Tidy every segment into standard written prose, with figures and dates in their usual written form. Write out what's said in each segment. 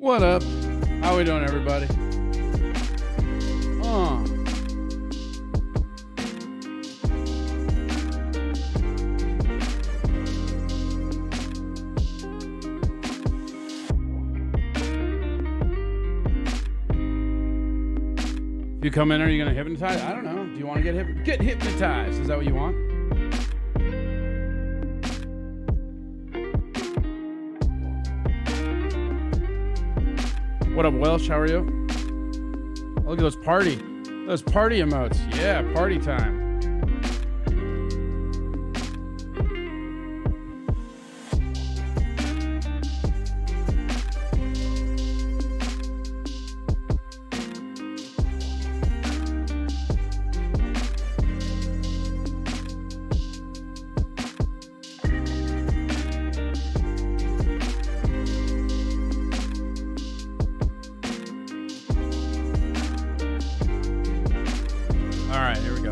What up? How we doing, everybody? If you come in, are you going to hypnotize? I don't know. Do you want to get hypnotized? Is that what you want? What up, Welsh? How are you? Look at those party emotes. Yeah, party time.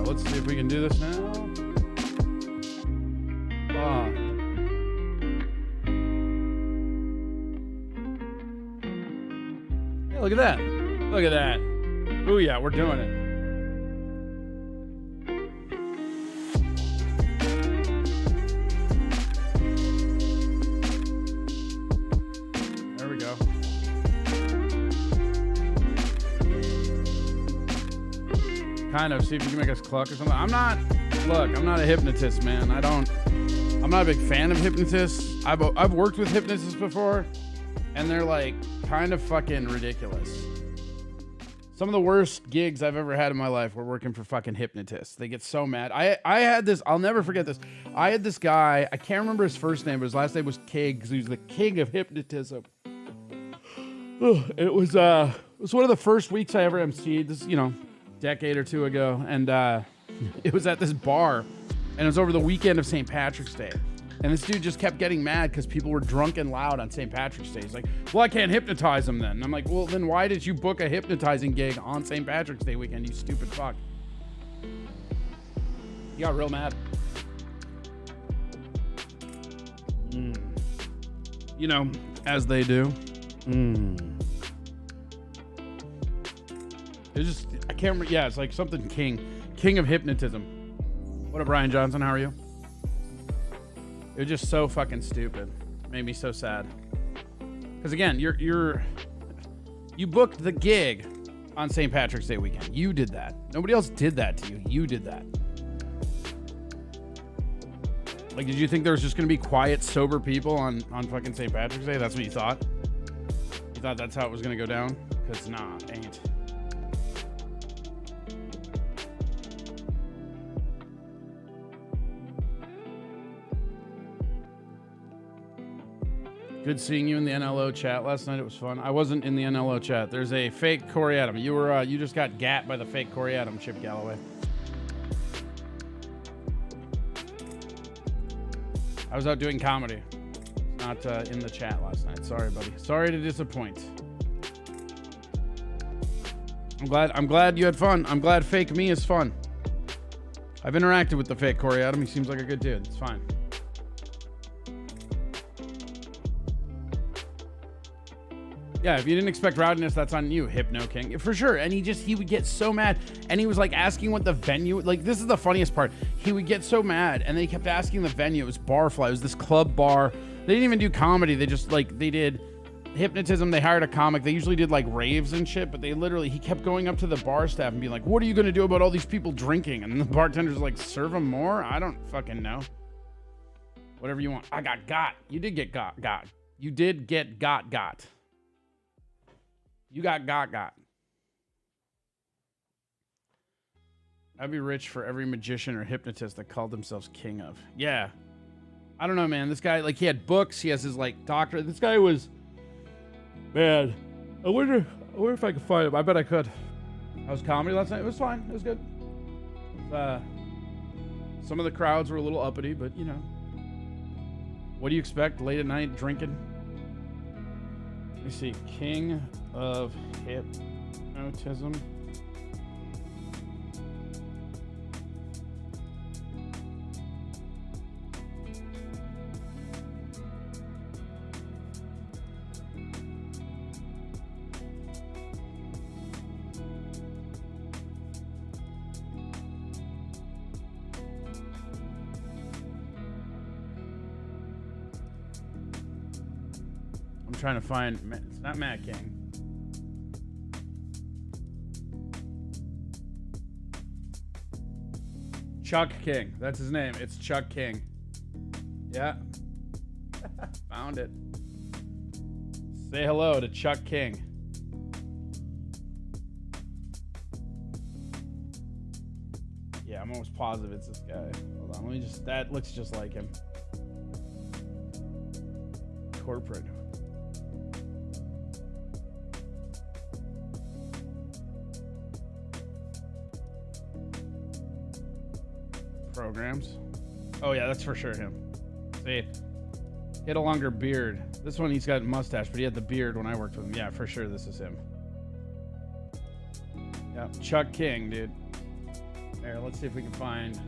Let's see if we can do this now. Yeah, look at that. Look at that. Ooh, yeah, we're doing it. There we go. Kind of, see if you can make us cluck or something. I'm not a hypnotist, man. I'm not a big fan of hypnotists. I've worked with hypnotists before, and they're like kind of fucking ridiculous. Some of the worst gigs I've ever had in my life were working for fucking hypnotists. They get so mad. I had this, I'll never forget this. I had this guy, I can't remember his first name, but his last name was King, because he was the king of hypnotism. It was one of the first weeks I ever emceed. This, decade or two ago, and it was at this bar, and it was over the weekend of St. Patrick's Day, and this dude just kept getting mad because people were drunk and loud on St. Patrick's Day. He's like, well, I can't hypnotize them then. And I'm like, well, then why did you book a hypnotizing gig on St. Patrick's Day weekend, you stupid fuck? He got real mad. As they do. It's just, I can't remember. Yeah, it's like something king of hypnotism. What up, Brian Johnson? How are you? It was just so fucking stupid. Made me so sad. Because again, you booked the gig on St. Patrick's Day weekend. You did that. Nobody else did that to you. You did that. Like, did you think there was just gonna be quiet, sober people on fucking St. Patrick's Day? That's what you thought? You thought that's how it was gonna go down? Because nah, it ain't. Good seeing you in the NLO chat last night. It was fun. I wasn't in the NLO chat. There's a fake Corey Adam. You just got gat by the fake Corey Adam, Chip Galloway. I was out doing comedy. Not in the chat last night. Sorry, buddy. Sorry to disappoint. I'm glad you had fun. I'm glad fake me is fun. I've interacted with the fake Corey Adam. He seems like a good dude. It's fine. Yeah, if you didn't expect rowdiness, that's on you, Hypno King. For sure. And he would get so mad. And he was like asking what the venue, like, this is the funniest part. He would get so mad, and then he kept asking the venue. It was Barfly. It was this club bar. They didn't even do comedy. They just, they did hypnotism. They hired a comic. They usually did, raves and shit, but he kept going up to the bar staff and being like, what are you going to do about all these people drinking? And the bartender's like, serve them more? I don't fucking know. Whatever you want. I got. You did get got. You did get got. You got. I'd be rich for every magician or hypnotist that called themselves king of. Yeah. I don't know, man. This guy, he had books. He has his, doctorate. This guy was... Man. I wonder if I could find him. I bet I could. How was comedy last night? It was fine. It was good. Some of the crowds were a little uppity, but, What do you expect? Late at night, drinking? Let me see. King of Hypnotism. trying to find. It's not Matt King. Chuck King. That's his name. It's Chuck King. Yeah. Found it. Say hello to Chuck King. Yeah, I'm almost positive it's this guy. Hold on, let me just. That looks just like him. Corporate. Programs. Oh yeah, that's for sure him. See, he had a longer beard. This one he's got a mustache, but he had the beard when I worked with him. Yeah, for sure this is him. Yeah, Chuck King, dude. Here, let's see if we can find.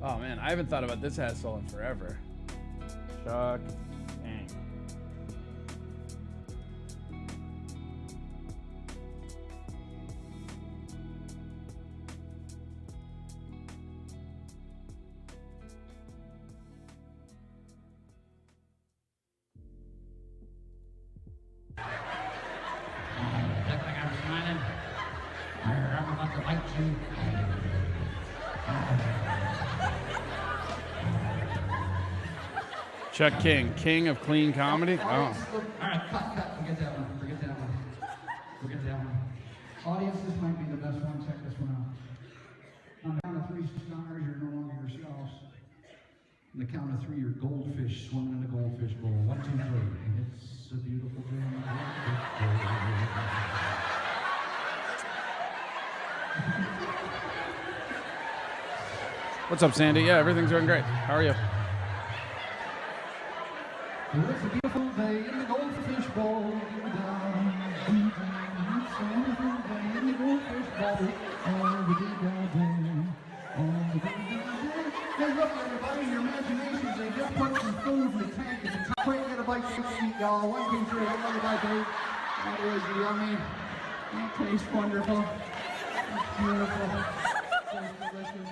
Oh man, I haven't thought about this asshole in forever. Chuck King. Chuck King, king of clean comedy. Oh. All right, cut. Forget that one. Forget that one. Audience, this might be the best one. Check this one out. On the count of 3 stars, you're no longer yourselves. On the count of 3, you're goldfish swimming in a goldfish bowl. 1, 2, 3. It's a beautiful day. What's up, Sandy? Yeah, everything's going great. How are you? Well, it's a beautiful day in the goldfish bowl. It's a beautiful day in the goldfish bowl. Hey, look, everybody, your imaginations, they just put some food in the tank. It's a quick, get a bite to eat, y'all. 1, 2, 3, everybody bite to eat. That is yummy. That tastes wonderful. It's beautiful. It's delicious.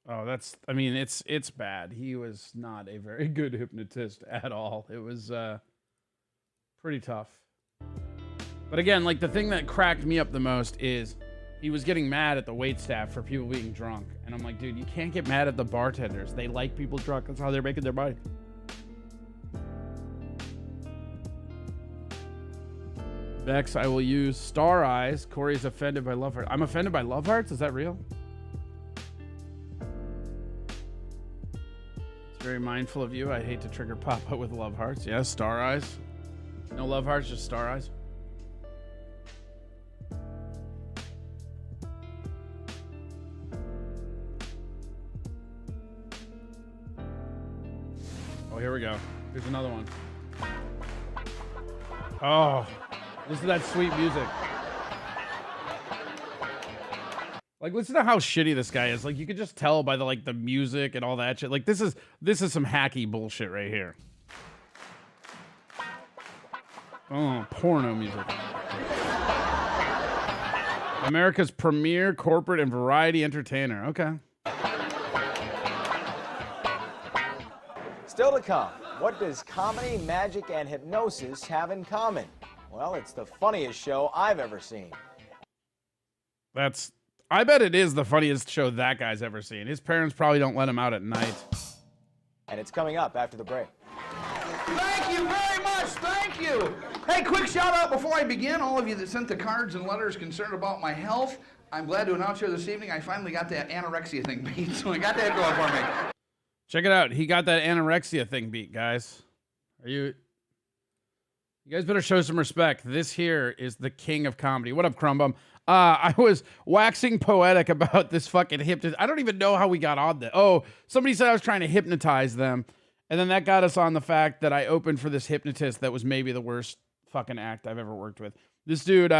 Oh, I mean, it's bad. He was not a very good hypnotist at all. It was pretty tough. But again, like the thing that cracked me up the most is he was getting mad at the wait staff for people being drunk. And I'm like, dude, you can't get mad at the bartenders. They like people drunk. That's how they're making their money. Vex, I will use star eyes. Corey's offended by love hearts. I'm offended by love hearts? Is that real? Very mindful of you. I hate to trigger Papa with love hearts. Yeah, star eyes. No love hearts, just star eyes. Oh, here we go. Here's another one. Oh, listen to that sweet music. Like, listen to how shitty this guy is. Like, you could just tell by the music and all that shit. Like, this is some hacky bullshit right here. Oh, porno music. America's premier corporate and variety entertainer. Okay. Still to come, what does comedy, magic, and hypnosis have in common? Well, it's the funniest show I've ever seen. I bet it is the funniest show that guy's ever seen. His parents probably don't let him out at night. And it's coming up after the break. Thank you very much. Thank you. Hey, quick shout out before I begin. All of you that sent the cards and letters concerned about my health, I'm glad to announce here this evening I finally got that anorexia thing beat. So I got that going for me. Check it out. He got that anorexia thing beat, guys. You guys better show some respect. This here is the king of comedy. What up, Crumbum? I was waxing poetic about this fucking hypnotist. I don't even know how we got on that. Oh, somebody said I was trying to hypnotize them. And then that got us on the fact that I opened for this hypnotist that was maybe the worst fucking act I've ever worked with. This dude,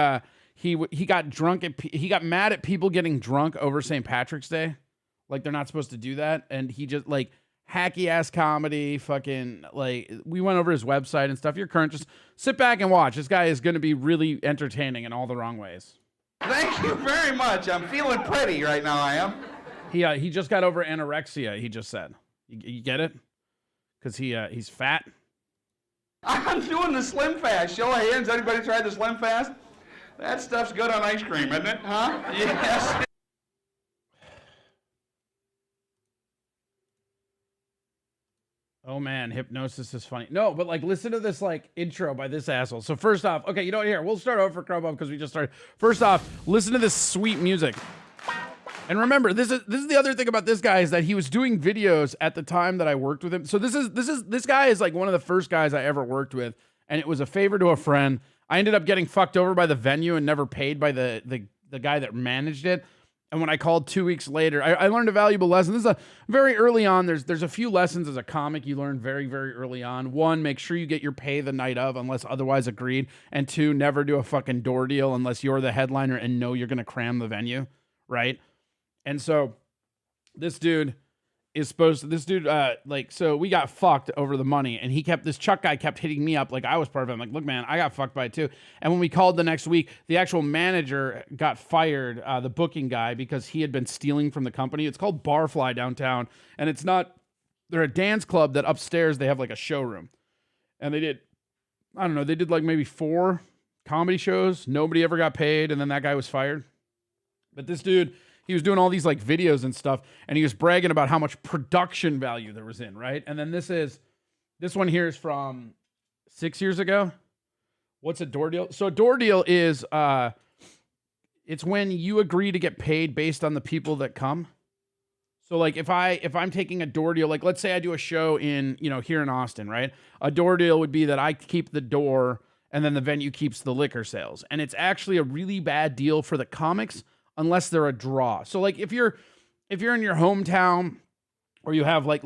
he got drunk. He got mad at people getting drunk over St. Patrick's Day. Like, they're not supposed to do that. And he just, like, hacky ass comedy, fucking, like, we went over his website and stuff. You're current. Just sit back and watch. This guy is going to be really entertaining in all the wrong ways. Thank you very much. I'm feeling pretty right now, I am. He just got over anorexia, he just said. You get it? because he's fat. I'm doing the Slim Fast. Show of hands. Anybody tried the Slim Fast? That stuff's good on ice cream, isn't it? Huh? Yes. Oh man, hypnosis is funny. No, but like listen to this like intro by this asshole. So first off, okay, you know what? Here, we'll start over for Crowbump because we just started. First off, listen to this sweet music. And remember, this is the other thing about this guy is that he was doing videos at the time that I worked with him. So this guy is like one of the first guys I ever worked with, and it was a favor to a friend. I ended up getting fucked over by the venue and never paid by the guy that managed it. And when I called 2 weeks later, I learned a valuable lesson. This is a very early on. There's a few lessons as a comic you learn very, very early on. One, make sure you get your pay the night of unless otherwise agreed. And two, never do a fucking door deal unless you're the headliner and know you're going to cram the venue, right? And so this dude is supposed to, so we got fucked over the money, and this Chuck guy kept hitting me up like I was part of it. I'm like, look, man, I got fucked by it too. And when we called the next week, the actual manager got fired, the booking guy, because he had been stealing from the company. It's called Barfly downtown, and they're a dance club that upstairs they have like a showroom. And they did like maybe 4 comedy shows. Nobody ever got paid, and then that guy was fired. But this dude, he was doing all these like videos and stuff, and he was bragging about how much production value there was in, right? And then this one here is from 6 years ago. What's a door deal? So a door deal is it's when you agree to get paid based on the people that come. So like if I'm taking a door deal, like let's say I do a show in, here in Austin, right? A door deal would be that I keep the door and then the venue keeps the liquor sales. And it's actually a really bad deal for the comics unless they're a draw. So like if you're in your hometown, or you have like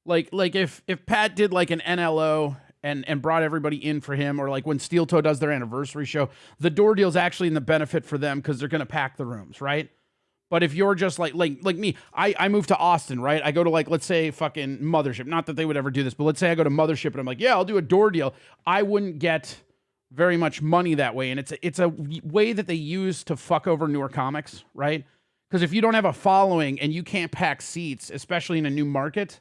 if Pat did like an NLO and brought everybody in for him, or like when Steel Toe does their anniversary show, the door deal's actually in the benefit for them because they're gonna pack the rooms, right? But if you're just like me, I moved to Austin, right? I go to like, let's say fucking Mothership. Not that they would ever do this, but let's say I go to Mothership and I'm like, yeah, I'll do a door deal. I wouldn't get very much money that way. And it's a way that they use to fuck over newer comics, right? Because if you don't have a following and you can't pack seats, especially in a new market,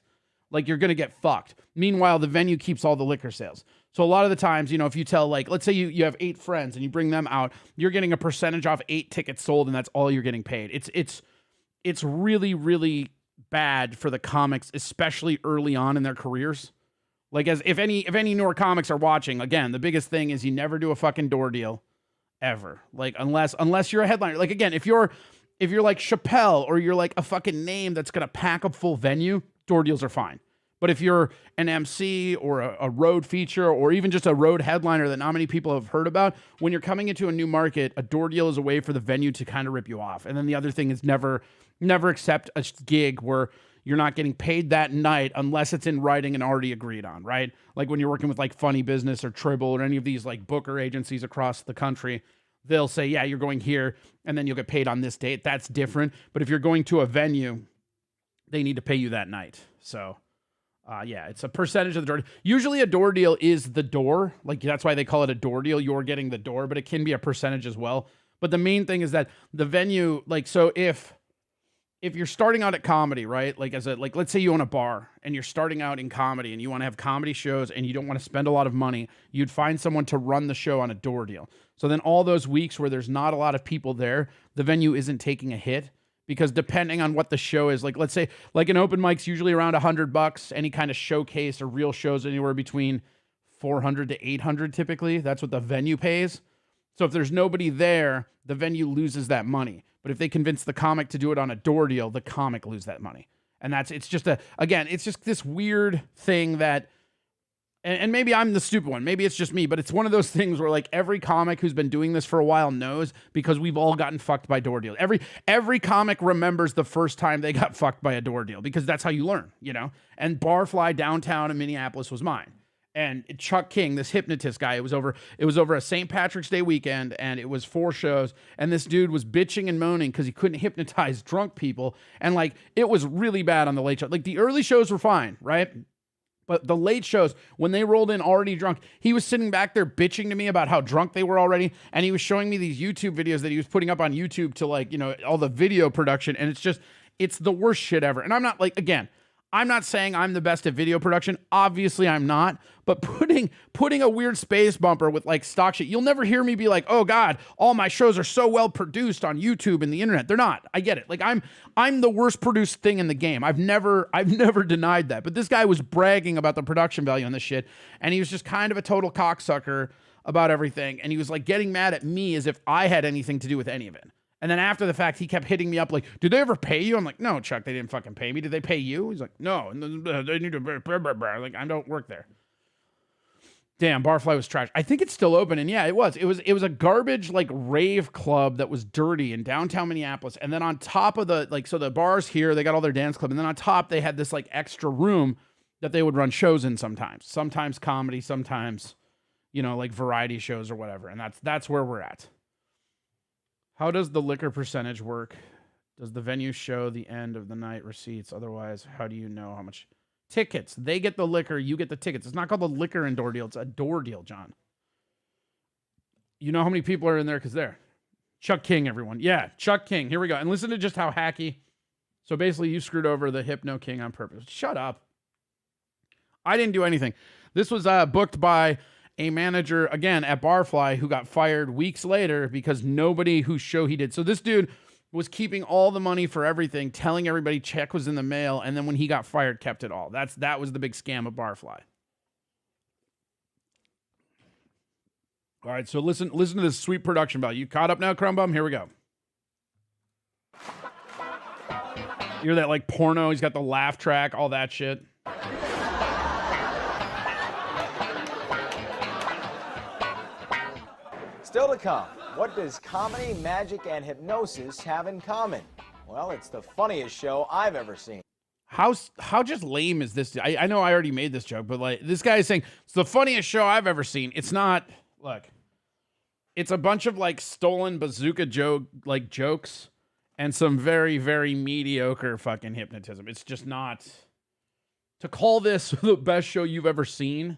like you're going to get fucked. Meanwhile, the venue keeps all the liquor sales. So a lot of the times, if you tell like, let's say you have 8 friends and you bring them out, you're getting a percentage off 8 tickets sold, and that's all you're getting paid. It's really, really bad for the comics, especially early on in their careers. Like if any newer comics are watching, again, the biggest thing is you never do a fucking door deal ever. Like unless you're a headliner. Like again, if you're like Chappelle, or you're like a fucking name that's going to pack a full venue, door deals are fine. But if you're an MC or a road feature, or even just a road headliner that not many people have heard about, when you're coming into a new market, a door deal is a way for the venue to kind of rip you off. And then the other thing is never accept a gig where you're not getting paid that night unless it's in writing and already agreed on, right? Like when you're working with like Funny Business or Tribble or any of these like booker agencies across the country, they'll say, yeah, you're going here and then you'll get paid on this date. That's different. But if you're going to a venue, they need to pay you that night. So yeah, it's a percentage of the door. Usually a door deal is the door. Like that's why they call it a door deal. You're getting the door, but it can be a percentage as well. But the main thing is that the venue, like, so if you're starting out at comedy, right? Like let's say you own a bar and you're starting out in comedy and you want to have comedy shows and you don't want to spend a lot of money, you'd find someone to run the show on a door deal. So then all those weeks where there's not a lot of people there, the venue isn't taking a hit, because depending on what the show is, like let's say like an open mic's usually around $100, any kind of showcase or real shows anywhere between $400 to $800 typically. That's what the venue pays. So if there's nobody there, the venue loses that money. But if they convince the comic to do it on a door deal, the comic lose that money. And it's just this weird thing that, and maybe I'm the stupid one, maybe it's just me, but it's one of those things where like every comic who's been doing this for a while knows, because we've all gotten fucked by door deals. Every comic remembers the first time they got fucked by a door deal, because that's how you learn, And Barfly downtown in Minneapolis was mine. And Chuck King, this hypnotist guy, it was over a St. Patrick's Day weekend, and it was 4 shows, and this dude was bitching and moaning because he couldn't hypnotize drunk people, and like it was really bad on the late show. Like the early shows were fine, right? But the late shows, when they rolled in already drunk, he was sitting back there bitching to me about how drunk they were already, and he was showing me these YouTube videos that he was putting up on YouTube to like, all the video production, and it's the worst shit ever. And I'm not like, again, I'm not saying I'm the best at video production. Obviously, I'm not. But putting a weird space bumper with like stock shit, you'll never hear me be like, oh God, all my shows are so well produced on YouTube and the internet. They're not. I get it. Like I'm the worst produced thing in the game. I've never denied that. But this guy was bragging about the production value on this shit, and he was just kind of a total cocksucker about everything. And he was like getting mad at me as if I had anything to do with any of it. And then after the fact, he kept hitting me up like, did they ever pay you? I'm like, no, Chuck, they didn't fucking pay me. Did they pay you? He's like, no, they need to, like, I don't work there. Damn, Barfly was trash. I think it's still open. And yeah, it was a garbage, like, rave club that was dirty in downtown Minneapolis. And then on top of the, like, so the bars here, they got all their dance club. And then on top, they had this, like, extra room that they would run shows in sometimes. Sometimes comedy, sometimes, you know, like variety shows or whatever. And that's where we're at. How does the liquor percentage work? Does the venue show the end of the night receipts? Otherwise, how do you know how much? Tickets. They get the liquor, you get the tickets. It's not called the liquor and door deal. It's a door deal, John. You know how many people are in there because they're Chuck King, everyone. Yeah, Chuck King. Here we go. And listen to just how hacky. So basically, you screwed over the Hypno King on purpose. Shut up. I didn't do anything. This was booked by a manager, again, at Barfly, who got fired weeks later because nobody whose show he did. So this dude was keeping all the money for everything, telling everybody check was in the mail, and then when he got fired, kept it all. That was the big scam of Barfly. All right, so listen to this sweet production value. You caught up now, Crumbum? Here we go. You hear that like porno? He's got the laugh track, all that shit. Still to come, what does comedy, magic, and hypnosis have in common? Well, it's the funniest show I've ever seen. How just lame is this? I know I already made this joke, but like this guy is saying it's the funniest show I've ever seen. It's not. Look, it's a bunch of like stolen bazooka jokes and some very, very mediocre fucking hypnotism. It's just not. To call this the best show you've ever seen,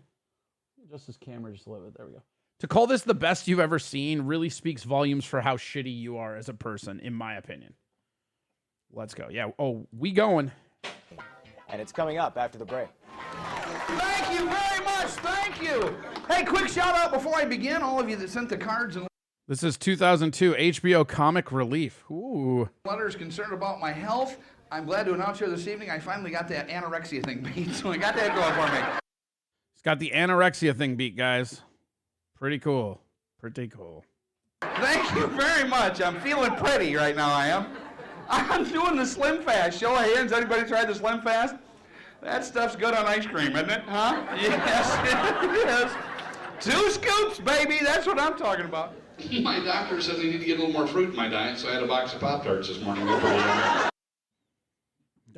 just this camera just a little bit. There we go. To call this the best you've ever seen really speaks volumes for how shitty you are as a person, in my opinion. Let's go. Yeah. Oh, we going. And it's coming up after the break. Thank you very much. Thank you. Hey, quick shout out before I begin, all of you that sent the cards and This is 2002 HBO Comic Relief. Ooh. letters concerned about my health. I'm glad to announce here this evening I finally got that anorexia thing beat, so I got that going for me. He's got the anorexia thing beat, guys. Pretty cool. Pretty cool. Thank you very much. I'm feeling pretty right now, I am. I'm doing the Slim Fast. Show of hands, anybody tried the Slim Fast? That stuff's good on ice cream, isn't it? Huh? Yes, it is. 2 scoops, baby. That's what I'm talking about. My doctor said I need to get a little more fruit in my diet, so I had a box of Pop-Tarts this morning.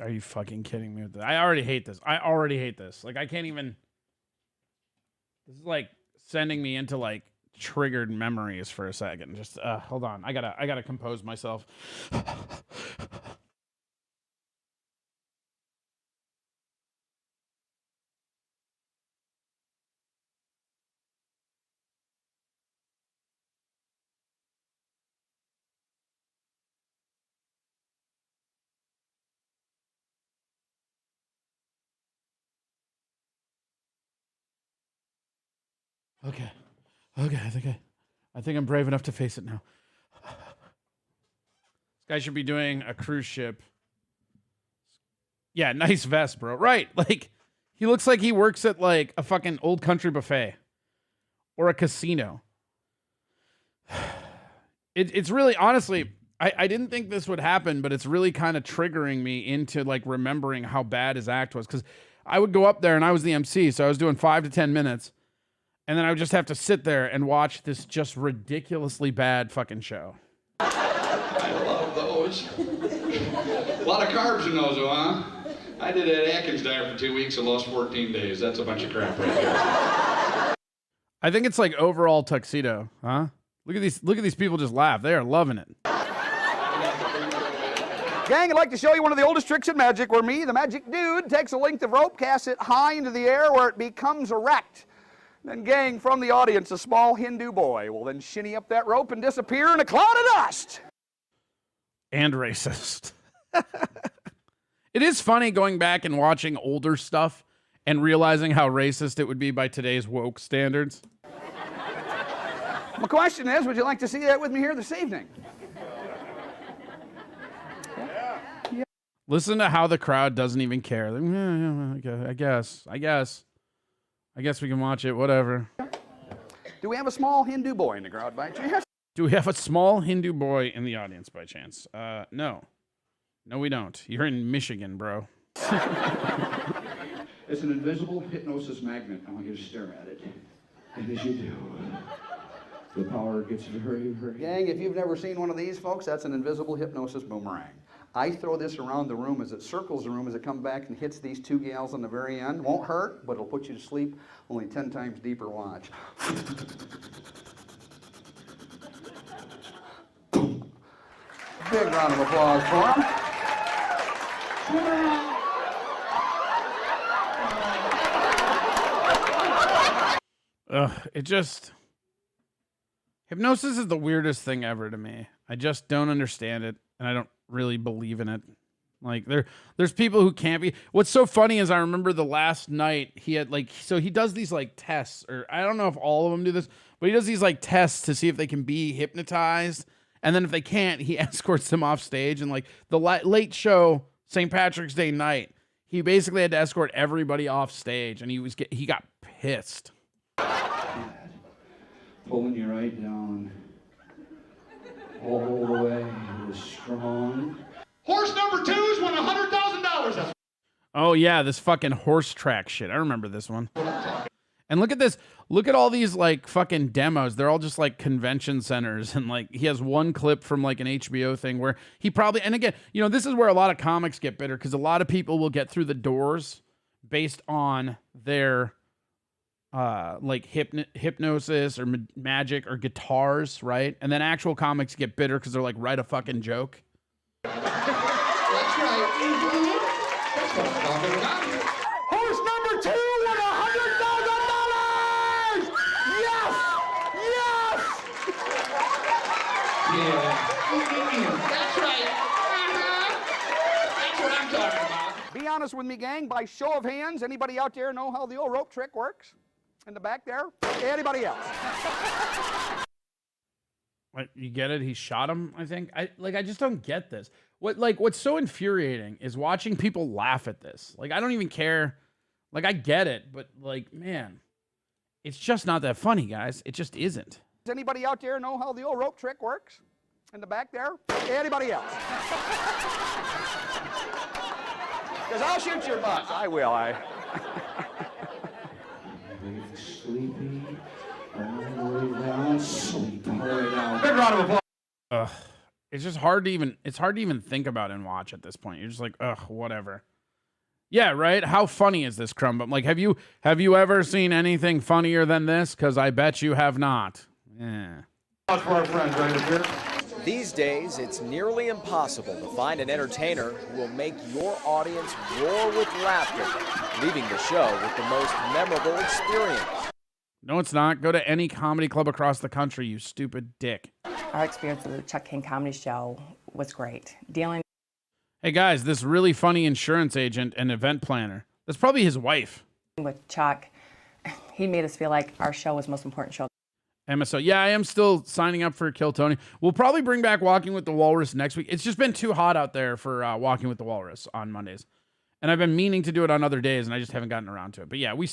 Are you fucking kidding me with this? I already hate this. Like, I can't even... This is like sending me into like triggered memories for a second. Just hold on. I gotta compose myself. Okay, I think I'm brave enough to face it now. This guy should be doing a cruise ship. Yeah, nice vest, bro. Right, like, he looks like he works at, like, a fucking old country buffet. Or a casino. It's really, honestly, I didn't think this would happen, but it's really kind of triggering me into, like, remembering how bad his act was. Because I would go up there, and I was the MC, so I was doing 5 to 10 minutes. And then I would just have to sit there and watch this just ridiculously bad fucking show. I love those. A lot of carbs in those, huh? I did that Atkins diet for 2 weeks and lost 14 days. That's a bunch of crap right there. I think it's like overall tuxedo, huh? Look at these people just laugh. They are loving it. Gang, I'd like to show you one of the oldest tricks in magic where me, the magic dude, takes a length of rope, casts it high into the air where it becomes erect. Then, gang, from the audience, a small Hindu boy will then shinny up that rope and disappear in a cloud of dust. And racist. It is funny going back and watching older stuff and realizing how racist it would be by today's woke standards. My question is, would you like to see that with me here this evening? Listen to how the crowd doesn't even care. Like, yeah, I guess we can watch it, whatever. Do we have a small Hindu boy in the crowd by chance? Do we have a small Hindu boy in the audience by chance? No. No, we don't. You're in Michigan, bro. It's an invisible hypnosis magnet. I want you to stare at it. And as you do, the power gets very, very... Gang, if you've never seen one of these, folks, that's an invisible hypnosis boomerang. I throw this around the room as it circles the room as it comes back and hits these two gals on the very end. Won't hurt, but it'll put you to sleep only 10 times deeper. Watch. Big round of applause for him. It just... Hypnosis is the weirdest thing ever to me. I just don't understand it, and I don't really believe in it. Like, there's people who can't be... What's so funny is I remember the last night he had, like... So he does these, like, tests, or I don't know if all of them do this, but he does these, like, tests to see if they can be hypnotized, and then if they can't, he escorts them off stage, and, like, the late show, St. Patrick's Day night, he basically had to escort everybody off stage, and he got pissed. Pulling you right down. All the way. Strong. Horse number 2's won $100,000. Oh, yeah, this fucking horse track shit. I remember this one. And look at this. Look at all these, like, fucking demos. They're all just, like, convention centers. And, like, he has one clip from, like, an HBO thing where he probably... And, again, you know, this is where a lot of comics get bitter because a lot of people will get through the doors based on their... like hypnosis or magic or guitars, right? And then actual comics get bitter because they're like, write a fucking joke. That's right. That's what I'm talking about. Horse number 2 won $100,000! Yes! Yeah. That's right. That's what I'm talking about. Be honest with me, gang. By show of hands, anybody out there know how the old rope trick works? In the back there? Anybody else? What, you get it? He shot him, I think. I just don't get this. What's so infuriating is watching people laugh at this. Like, I don't even care. Like, I get it, but, like, man, it's just not that funny, guys. It just isn't. Does anybody out there know how the old rope trick works? In the back there? Anybody else? Because I'll shoot your butts. I will. Sleepy. All the way down. Sleepy. All the way down. Big round of applause. It's just hard to even think about and watch at this point. You're just like, whatever. Yeah, right? How funny is this, Crumb? Like, have you ever seen anything funnier than this? Because I bet you have not. Yeah. For our friends right here. These days, it's nearly impossible to find an entertainer who will make your audience roar with laughter, leaving the show with the most memorable experience. No, it's not. Go to any comedy club across the country, you stupid dick. Our experience with the Chuck King Comedy Show was great. Hey, guys, this really funny insurance agent and event planner, that's probably his wife. With Chuck, he made us feel like our show was the most important show. MSO. Yeah, I am still signing up for Kill Tony. We'll probably bring back Walking with the Walrus next week. It's just been too hot out there for Walking with the Walrus on Mondays. And I've been meaning to do it on other days, and I just haven't gotten around to it. But yeah, we're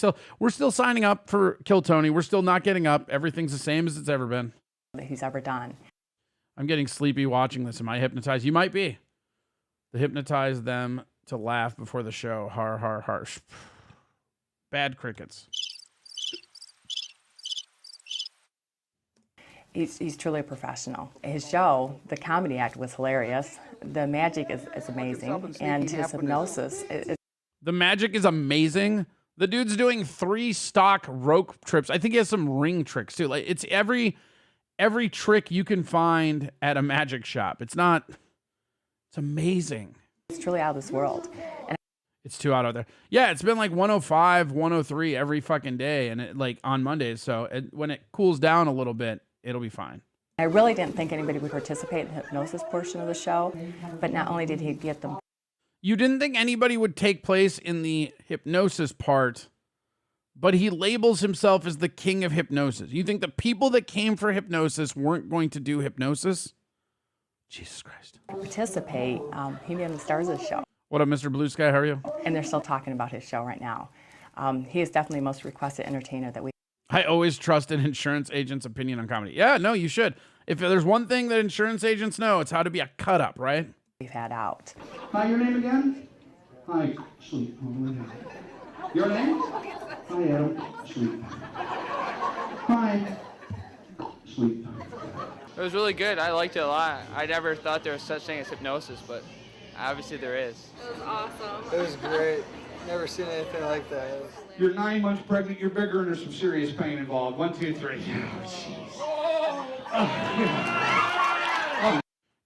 still signing up for Kill Tony. We're still not getting up. Everything's the same as it's ever been. That he's ever done. I'm getting sleepy watching this. Am I hypnotized? You might be. To hypnotize them to laugh before the show. Har, har, harsh. Bad crickets. He's truly a professional. His show, the comedy act, was hilarious. The magic is amazing, and his hypnosis. The magic is amazing. The dude's doing 3 stock rope trips. I think he has some ring tricks too. Like, it's every trick you can find at a magic shop. It's amazing. It's truly out of this world. And it's too out there. Yeah, it's been like 105, 103 every fucking day, and like on Mondays. So when it cools down a little bit, it'll be fine. I really didn't think anybody would participate in the hypnosis portion of the show, but not only did he get them. You didn't think anybody would take place in the hypnosis part, but he labels himself as the king of hypnosis. You think the people that came for hypnosis weren't going to do hypnosis? Jesus Christ. Participate. He made the stars of the show. What up, Mr. Blue Sky? How are you? And they're still talking about his show right now. He is definitely the most requested entertainer that we. I always trust an insurance agent's opinion on comedy. Yeah, no, you should. If there's one thing that insurance agents know, it's how to be a cut up, right? We've had out. Hi, your name again? Hi, Sleep. Your name? Hi, Adam. Sleep. Hi. Sleep. It was really good. I liked it a lot. I never thought there was such thing as hypnosis, but obviously there is. It was awesome. It was great. Never seen anything like that. You're 9 months pregnant, you're bigger, and there's some serious pain involved. 1, 2, 3.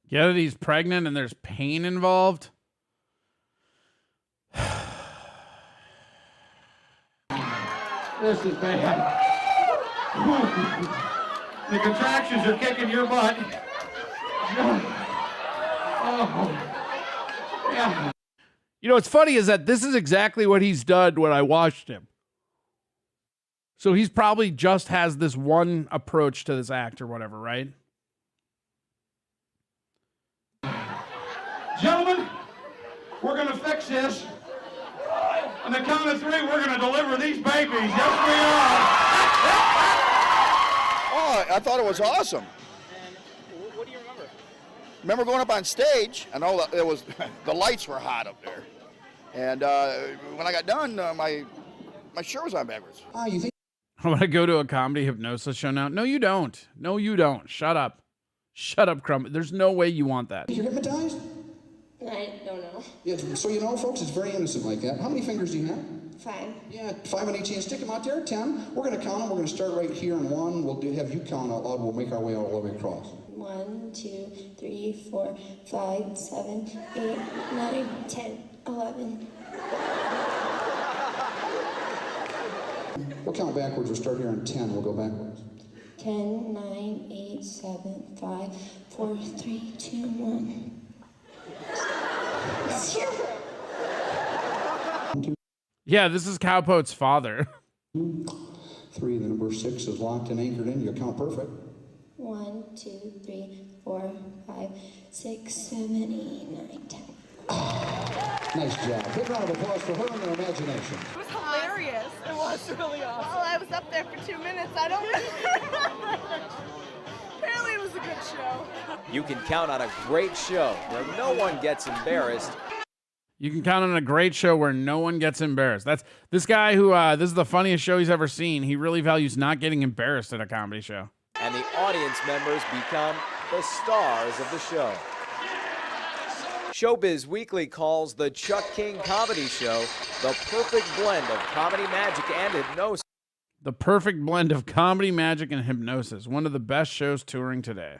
Get it? He's pregnant and there's pain involved. This is bad. The contractions are kicking your butt. Oh. Yeah. You know, what's funny is that this is exactly what he's done when I watched him. So he's probably just has this one approach to this act or whatever, right? Gentlemen, we're going to fix this. On the count of 3, we're going to deliver these babies. Yes, we are. Oh, I thought it was awesome. And what do you remember? Remember going up on stage, and all it was the lights were hot up there. And when I got done, my shirt was on backwards. Ah, you think? I want to go to a comedy hypnosis show now. No, you don't. No, you don't. Shut up. Shut up, Crumb. There's no way you want that. You're hypnotized? I don't know. Yeah, so you know, folks, it's very innocent like that. How many fingers do you have? 5. Yeah, 5 on each hand. Stick them out there. 10. We're going to count them. We're going to start right here in 1. We'll have you count out loud. We'll make our way all the way across. 1, 2, 3, 4, 5, 7, 8, 9, 10, 11. We'll count backwards. We'll start here in 10. We'll go backwards. 10, 9, 8, 7, 5, 4, 3, 2, 1. 0. Yeah, this is Cowpote's father. 3. The number 6 is locked and anchored in. You count perfect. 1, 2, 3, 4, 5, 6, 7, 8, 9, 10. Nice job. Big round of applause for her and their imagination. It was hilarious. It was really awesome. Well, I was up there for 2 minutes. I don't remember. Apparently it was a good show. You can count on a great show where no one gets embarrassed. You can count on a great show where no one gets embarrassed. That's this guy who, this is the funniest show he's ever seen. He really values not getting embarrassed at a comedy show. And the audience members become the stars of the show. Showbiz Weekly calls the Chuck King Comedy Show the perfect blend of comedy, magic, and hypnosis. The perfect blend of comedy, magic, and hypnosis. One of the best shows touring today.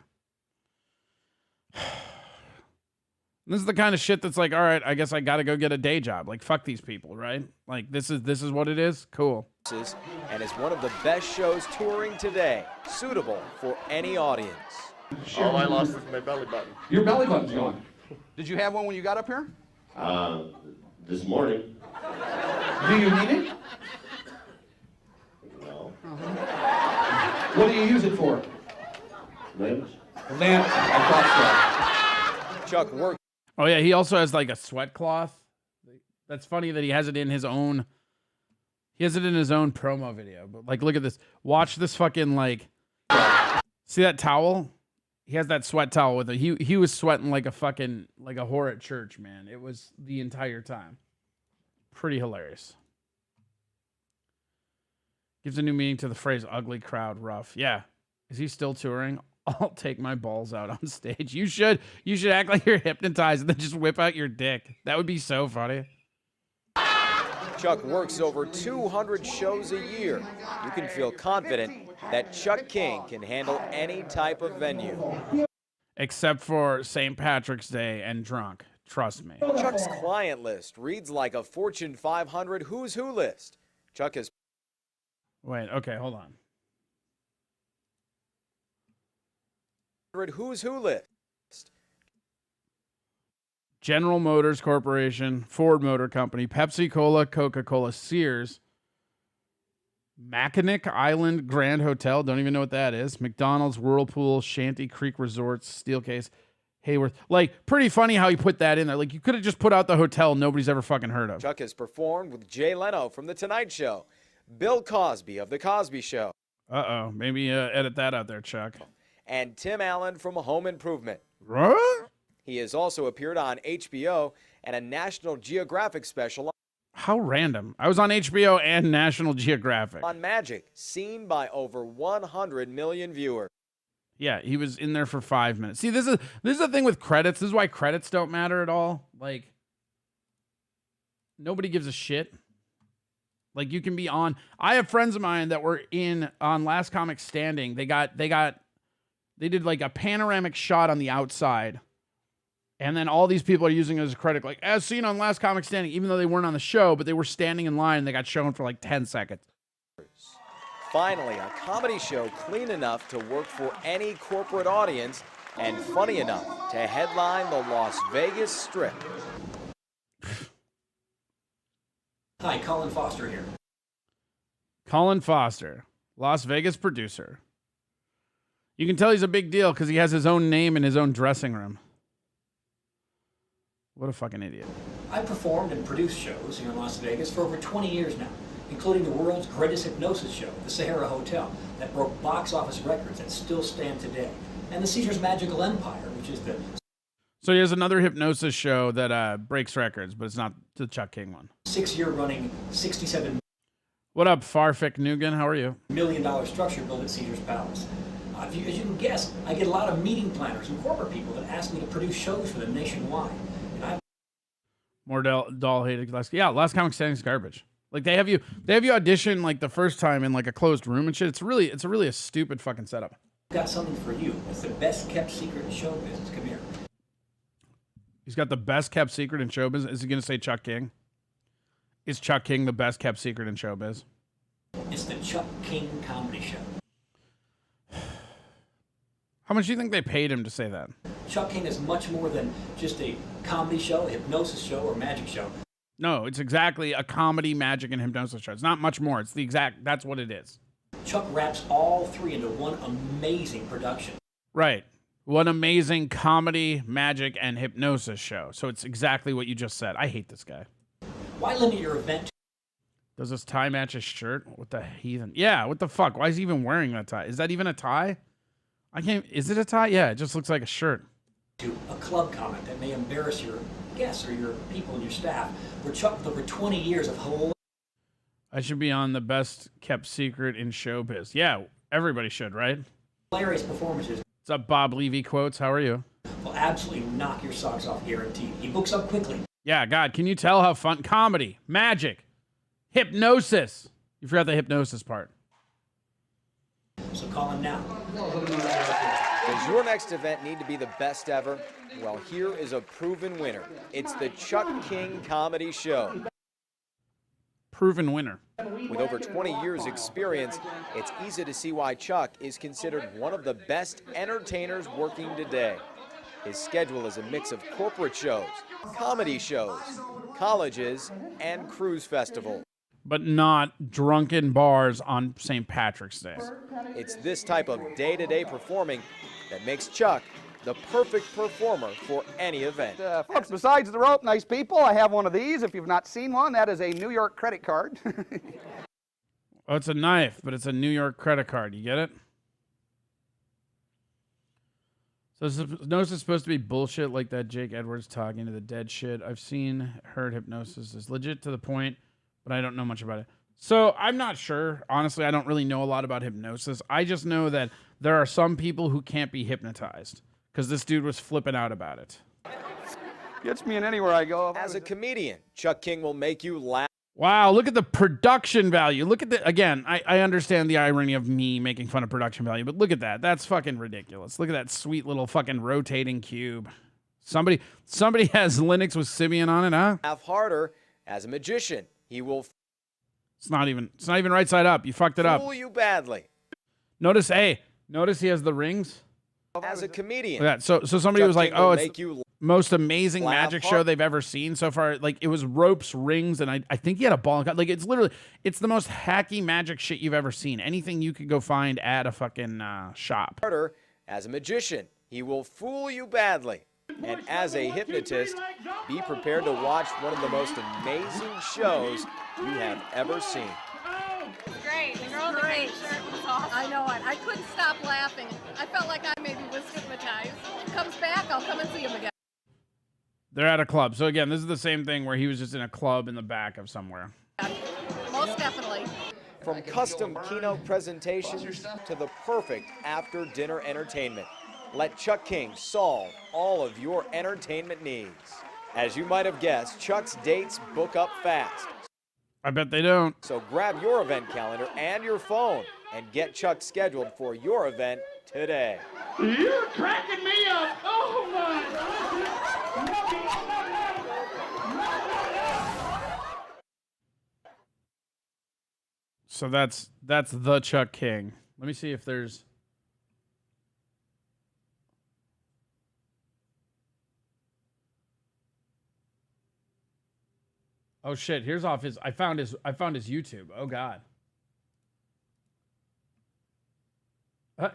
This is the kind of shit that's like, all right, I guess I got to go get a day job. Like, fuck these people, right? Like, this is what it is? Cool. And is one of the best shows touring today, suitable for any audience. All I lost is my belly button. Your belly button's gone. Did you have one when you got up here? This morning. Do you need it? No. What do you use it for? Limbs. Lance, I thought so. Chuck works. Oh, yeah, he also has, like, a sweat cloth. That's funny that he has it in his own... He has it in his own promo video. But, like, look at this. Watch this fucking, like... See that towel? He has that sweat towel with it. He was sweating like a fucking... Like a whore at church, man. It was the entire time. Pretty hilarious. Gives a new meaning to the phrase ugly crowd rough. Yeah. Is he still touring? I'll take my balls out on stage. You should act like you're hypnotized and then just whip out your dick. That would be so funny. Chuck works over 200 shows a year. You can feel confident that Chuck King can handle any type of venue. Except for St. Patrick's Day and drunk. Trust me. Chuck's client list reads like a Fortune 500 who's who list. Chuck has... Wait, okay, hold on. Who's who list. General Motors Corporation, Ford Motor Company, Pepsi-Cola, Coca-Cola, Sears, Mackinac Island Grand Hotel, don't even know what that is, McDonald's, Whirlpool, Shanty Creek Resorts, Steelcase, Hayworth. Like, pretty funny how he put that in there. Like, you could have just put out the hotel nobody's ever fucking heard of. Chuck has performed with Jay Leno from The Tonight Show, Bill Cosby of The Cosby Show. Uh-oh. Maybe edit that out there, Chuck. And Tim Allen from Home Improvement. What? He has also appeared on HBO and a National Geographic special How random. I was on HBO and National Geographic. on Magic, seen by over 100 million viewers. Yeah, he was in there for 5 minutes. See, this is the thing with credits. This is why credits don't matter at all. Like, nobody gives a shit. Like, you can be on. I have friends of mine that were on Last Comic Standing. They did like a panoramic shot on the outside. And then all these people are using it as a credit, like, as seen on Last Comic Standing, even though they weren't on the show, but they were standing in line and they got shown for like 10 seconds. Finally, a comedy show clean enough to work for any corporate audience and funny enough to headline the Las Vegas Strip. Hi, Colin Foster here. Colin Foster, Las Vegas producer. You can tell he's a big deal because he has his own name in his own dressing room. What a fucking idiot. I performed and produced shows here in Las Vegas for over 20 years now, including the world's greatest hypnosis show, the Sahara Hotel, that broke box office records that still stand today, and the Caesar's Magical Empire, which is the... So he has another hypnosis show that breaks records, but it's not the Chuck King one. 6-year running, $67 What up, Farfik Nugan? How are you? million structure built at Caesar's Palace. As you can guess, I get a lot of meeting planners and corporate people that ask me to produce shows for them nationwide. More doll hated last. Yeah, Last Comic Standing is garbage. Like they have you audition like the first time in like a closed room and shit. It's really a stupid fucking setup. I've got something for you. It's the best kept secret in show business. Come here. He's got the best kept secret in showbiz. Is he gonna say Chuck King? Is Chuck King the best kept secret in showbiz? It's the Chuck King Comedy Show. How much do you think they paid him to say that? Chuck King is much more than just a comedy show, a hypnosis show, or magic show. No, it's exactly a comedy, magic, and hypnosis show. It's not much more. It's the exact, that's what it is. Chuck wraps all three into one amazing production. Right. One amazing comedy, magic, and hypnosis show. So it's exactly what you just said. I hate this guy. Why limit your event? Does this tie match his shirt? What the heathen? Yeah, what the fuck? Why is he even wearing that tie? Is that even a tie? I can't, is it a tie? Yeah, it just looks like a shirt. To a club comment that may embarrass your guests or your people and your staff. Where Chuck, with over 20 years of hilarious... I should be on the best kept secret in showbiz. Yeah, everybody should, right? hilarious performances. What's up, Bob Levy Quotes? How are you? Will absolutely knock your socks off, guaranteed. He books up quickly. Yeah, God, can you tell how fun? Comedy, magic, hypnosis. You forgot the hypnosis part. So call him now. Does your next event need to be the best ever? Well, here is a proven winner. It's the Chuck King Comedy Show. Proven winner. With over 20 years experience, it's easy to see why Chuck is considered one of the best entertainers working today. His schedule is a mix of corporate shows, comedy shows, colleges, and cruise festivals. But not drunken bars on St. Patrick's Day. It's this type of day-to-day performing that makes Chuck the perfect performer for any event. Folks, besides the rope, nice people, I have one of these. If you've not seen one, that is a New York credit card. Oh, it's a knife, but it's a New York credit card. You get it? So hypnosis is supposed to be bullshit like that Jake Edwards talking to the dead shit. I've heard hypnosis is legit to the point, but I don't know much about it. So I'm not sure. Honestly, I don't really know a lot about hypnosis. I just know that there are some people who can't be hypnotized because this dude was flipping out about it. Gets me in anywhere I go. As a comedian, Chuck King will make you laugh. Wow, look at the production value. Look at the, again, I understand the irony of me making fun of production value, but look at that. That's fucking ridiculous. Look at that sweet little fucking rotating cube. Somebody has Linux with Symbian on it, huh? Laugh harder. As a magician, he will It's not even right side up. You fucked it up. fool you badly. Notice he has the rings. As a comedian. Yeah, so somebody Chuck was like, King will "Oh, it's make you most amazing laugh magic hard." show they've ever seen so far." Like it was ropes, rings, and I think he had a ball and cut. Like it's literally, it's the most hacky magic shit you've ever seen. Anything you could go find at a fucking shop. As a magician, he will fool you badly. And as a hypnotist, be prepared to watch one of the most amazing shows you have ever seen. Great. The girl in the pink shirt was awesome. I know it. I couldn't stop laughing. I felt like I maybe was hypnotized. Comes back, I'll come and see him again. They're at a club. So again, this is the same thing where he was just in a club in the back of somewhere. Most definitely. From custom keynote presentations to the perfect after-dinner entertainment, let Chuck King solve all of your entertainment needs. As you might have guessed, Chuck's dates book up fast. I bet they don't. So grab your event calendar and your phone and get Chuck scheduled for your event today. You're cracking me up. Oh my. So that's the Chuck King. Let me see if there's. Oh shit! Here's off his. I found his YouTube. Oh god.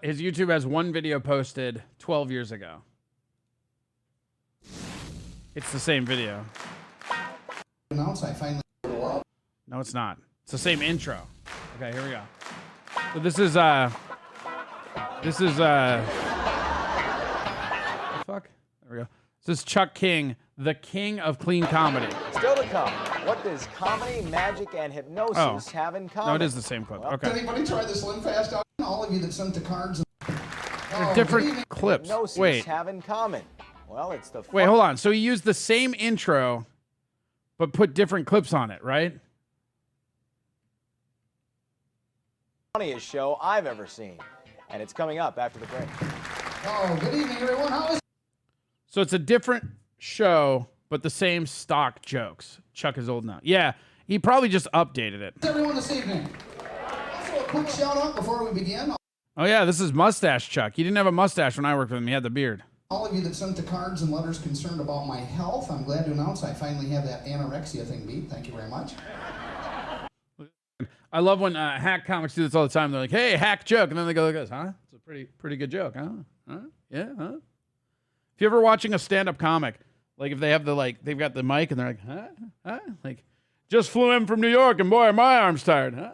His YouTube has one video posted 12 years ago. It's the same video. No, it's not. It's the same intro. Okay, here we go. So this is what the fuck? There we go. This is Chuck King, the king of clean comedy. Still to come, what does comedy, magic, and hypnosis have in common? No, it is the same clip. Okay. Anybody try the Slim Fast out? All of you that sent the cards. They're different clips. Hypnosis Wait. have in common? Well, it's the Wait, hold on. So he used the same intro, but put different clips on it, right? funniest show I've ever seen. And it's coming up after the break. Oh, good evening, everyone. How is So it's a different show, but the same stock jokes. Chuck is old now. Yeah, he probably just updated it. everyone this evening? Also, a quick shout out before we begin. Oh, yeah, this is Mustache Chuck. He didn't have a mustache when I worked with him. He had the beard. All of you that sent the cards and letters concerned about my health, I'm glad to announce I finally have that anorexia thing beat. Thank you very much. I love when hack comics do this all the time. They're like, hey, hack joke. And then they go like this, huh? It's a pretty good joke, huh? Huh? Yeah, huh? If you're ever watching a stand-up comic, like if they have they've got the mic and they're like, huh? Huh? Like, just flew in from New York and boy, my arm's tired, huh?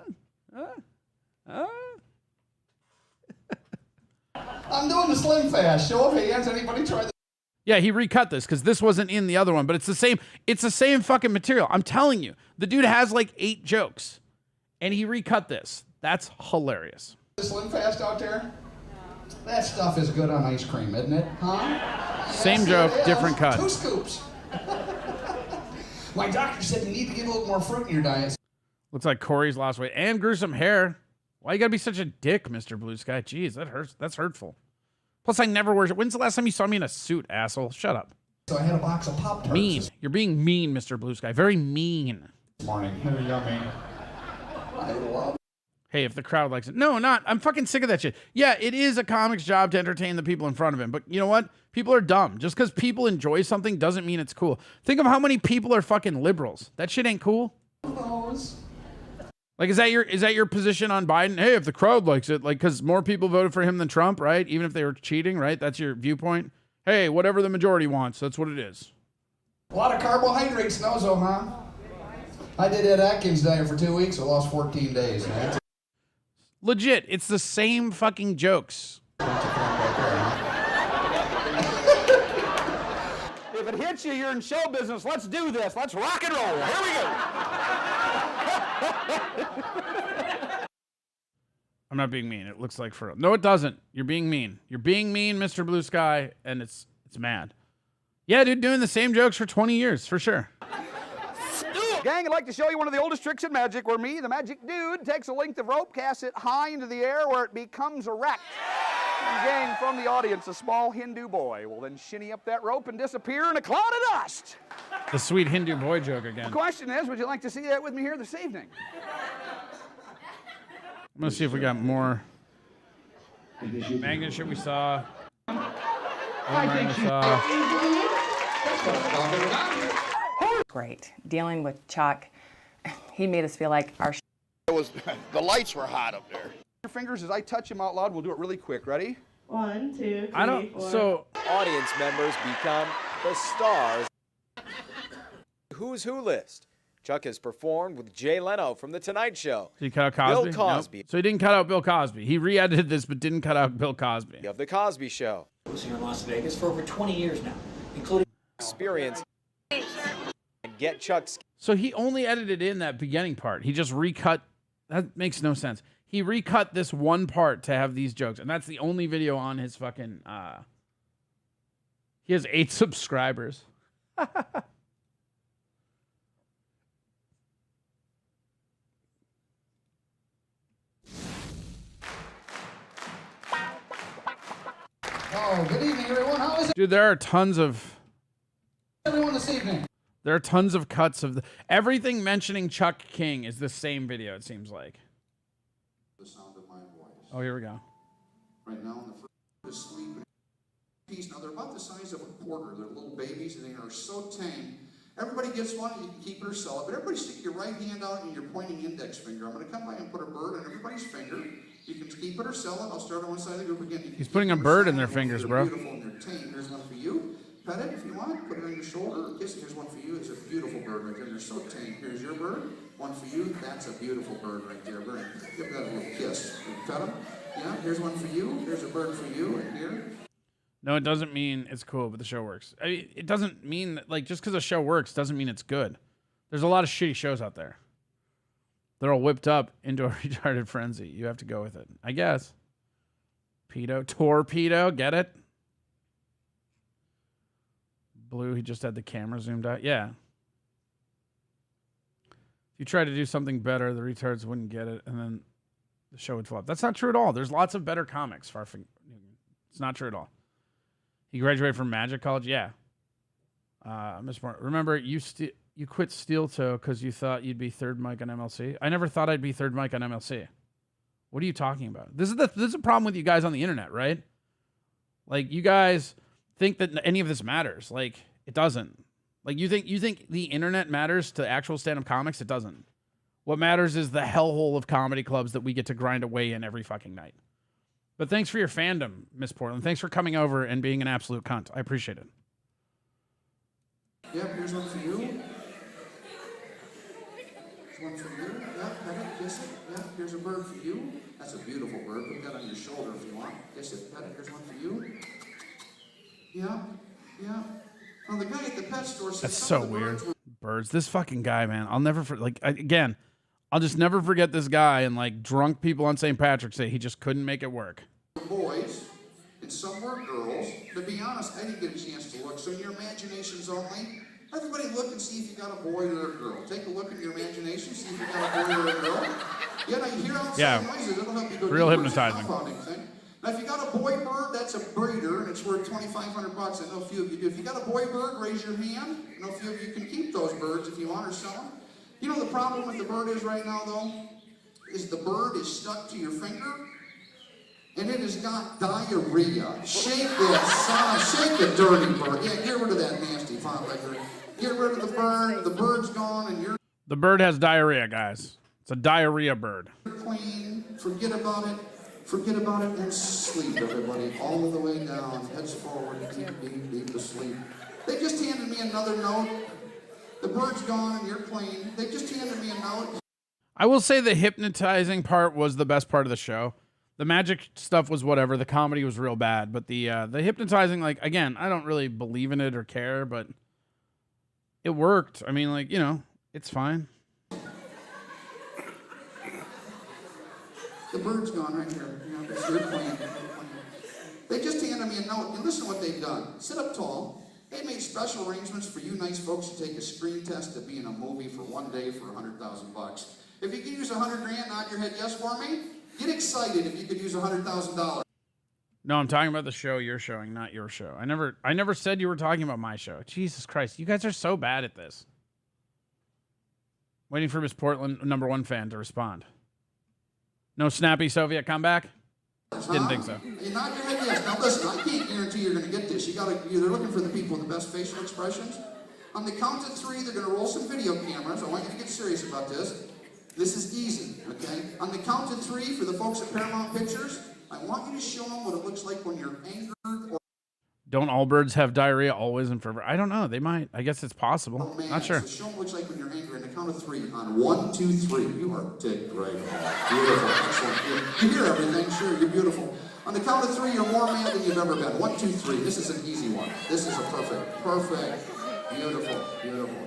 Huh? Huh? I'm doing the Slim Fast. Show of hands. Anybody try this? Yeah, he recut this because this wasn't in the other one, but it's the same fucking material. I'm telling you. The dude has like 8 jokes and he recut this. That's hilarious. Slim Fast out there? That stuff is good on ice cream, isn't it? Huh? Same Yes, joke, it is. different cut. 2 scoops. My doctor said you need to get a little more fruit in your diet. Looks like Corey's lost weight and grew some hair. Why you gotta be such a dick, Mr. Blue Sky? Jeez, that hurts. That's hurtful. Plus, I never wear. When's the last time you saw me in a suit, asshole? Shut up. So I had a box of Pop-Tarts. Mean. You're being mean, Mr. Blue Sky. Very mean. This morning. Here you go, man. I love. Hey, if the crowd likes it. No, not. I'm fucking sick of that shit. Yeah, it is a comic's job to entertain the people in front of him. But you know what? People are dumb. Just because people enjoy something doesn't mean it's cool. Think of how many people are fucking liberals. That shit ain't cool. Like, is that your position on Biden? Hey, if the crowd likes it, like, because more people voted for him than Trump, right? Even if they were cheating, right? That's your viewpoint. Hey, whatever the majority wants, that's what it is. A lot of carbohydrates, Nozo, huh? I did that Atkins diet for 2 weeks. I lost 14 days. Man. Legit, it's the same fucking jokes. If it hits you, you're in show business. Let's do this. Let's rock and roll. Here we go. I'm not being mean. It looks like for real. No, it doesn't. You're being mean. You're being mean, Mr. Blue Sky, and it's mad. Yeah, dude, doing the same jokes for 20 years, for sure. Gang, I'd like to show you one of the oldest tricks in magic where me, the magic dude, takes a length of rope, casts it high into the air where it becomes erect. And gang, from the audience, a small Hindu boy will then shinny up that rope and disappear in a cloud of dust. The sweet Hindu boy joke again. The question is, would you like to see that with me here this evening? I'm going to see if we got more magnet shit we saw. I think she's That's what I'm talking about. Great. Dealing with Chuck, he made us feel like our It was the lights were hot up there. Your fingers as I touch them out loud. We'll do it really quick. Ready? 1, 2, 3, I don't. 4. So Audience members become the stars. Who's Who list. Chuck has performed with Jay Leno from The Tonight Show. Did he cut out Cosby? Bill Cosby. Nope. So he didn't cut out Bill Cosby. He re-edited this, but didn't cut out Bill Cosby. Of The Cosby Show. Here in Las Vegas for over 20 years now, including Experience and get Chuck's. So he only edited in that beginning part. He just recut. That makes no sense. He recut this one part to have these jokes, and that's the only video on his fucking. He has 8 subscribers. Oh, good evening, everyone. How is Dude, there are tons of. everyone this evening? There are tons of cuts of everything mentioning Chuck King is the same video. It seems like. The sound of my voice. Oh, here we go. Right now, in the first sleep piece. Now they're about the size of a quarter. They're little babies, and they are so tame. Everybody gets one. You can keep it or sell it. But everybody stick your right hand out and your pointing index finger. I'm going to come by and put a bird on everybody's finger. You can keep it or sell it. I'll start on one side of the group again. He's putting a bird in their fingers, bro. Beautiful and they're tame. Here's one for you. Pet it if you want. Put it on your shoulder or kiss it. Here's one for you. It's a beautiful bird right there. They're so tame. Here's your bird. One for you. That's a beautiful bird right there. Give that a little kiss. Pet him. Yeah. Here's one for you. Here's a bird for you. And here. No, it doesn't mean it's cool, but the show works. I mean, it doesn't mean that, like, just because a show works doesn't mean it's good. There's a lot of shitty shows out there. They're all whipped up into a retarded frenzy. You have to go with it, I guess. Torpedo, get it? Blue, he just had the camera zoomed out. Yeah. If you try to do something better, the retards wouldn't get it, and then the show would flop. That's not true at all. There's lots of better comics. It's not true at all. He graduated from Magic College? Yeah. Miss Moore, remember, you quit Steel Toe because you thought you'd be third mic on MLC? I never thought I'd be third mic on MLC. What are you talking about? This is a problem with you guys on the internet, right? Like, you guys think that any of this matters. Like, it doesn't. Like, you think the internet matters to actual stand-up comics? It doesn't. What matters is the hellhole of comedy clubs that we get to grind away in every fucking night. But thanks for your fandom, Miss Portland. Thanks for coming over and being an absolute cunt. I appreciate it. Yep, here's one for you. Here's one for you. Yep, pet it, kiss it. Yep, here's a bird for you. That's a beautiful bird. Put that on your shoulder if you want. Kiss it, pet it. Here's one for you. Yeah, yeah. Now the guy at the pet store said That's so weird. Birds. This fucking guy, man. I'll never I'll just never forget this guy and, like, drunk people on St. Patrick's Day. He just couldn't make it work. Boys and some were girls. To be honest, I didn't get a chance to look. So in your imaginations only, everybody look and see if you got a boy or a girl. Take a look in your imagination, see if you got a boy or a girl. Yeah, now you hear outside noises. It'll help you go real deeper. hypnotizing. Now, if you got a boy bird, that's a breeder, and it's worth $2,500. I know a few of you do. If you got a boy bird, raise your hand. I know a few of you can keep those birds if you want or sell them. You know the problem with the bird is right now, though? Is the bird is stuck to your finger, and it has got diarrhea. Shake that son, shake the dirty bird. Yeah, get rid of that nasty font liquor. Get rid of the bird. The bird's gone, and you're... The bird has diarrhea, guys. It's a diarrhea bird. Clean. Forget about it. Forget about it and sleep, everybody. All the way down. Heads forward. Deep asleep. They just handed me another note. The bird's gone and you're clean. They just handed me a note. I will say the hypnotizing part was the best part of the show. The magic stuff was whatever. The comedy was real bad. But the hypnotizing, like, again, I don't really believe in it or care, but it worked. I mean, like, you know, it's fine. The bird's gone right here. You know, you're clean. They just handed me a note. And listen to what they've done. Sit up tall. They made special arrangements for you nice folks to take a screen test to be in a movie for one day for $100,000. If you could use $100,000, nod your head yes for me. Get excited if you could use $100,000. No, I'm talking about the show you're showing, not your show. I never said you were talking about my show. Jesus Christ, you guys are so bad at this. Waiting for Miss Portland, #1 fan, to respond. No snappy Soviet comeback? Birds, huh? Didn't think so. You nod your head yes. Now listen, I can't guarantee you're going to get this. They're looking for the people with the best facial expressions. On the count of 3, they're going to roll some video cameras. I want you to get serious about this. This is easy, okay? On the count of 3, for the folks at Paramount Pictures, I want you to show them what it looks like when you're angered or... Don't all birds have diarrhea always and forever? I don't know. They might. I guess it's possible. Oh, man. Not sure. So show them what it looks like when you're angry. On the count of 3. On 1, 2, 3. You are ticked right off. Beautiful. Excellent. You hear everything. Sure, you're beautiful. On the count of 3, you're more mad than you've ever been. 1, 2, 3. This is an easy one. This is a perfect. Beautiful.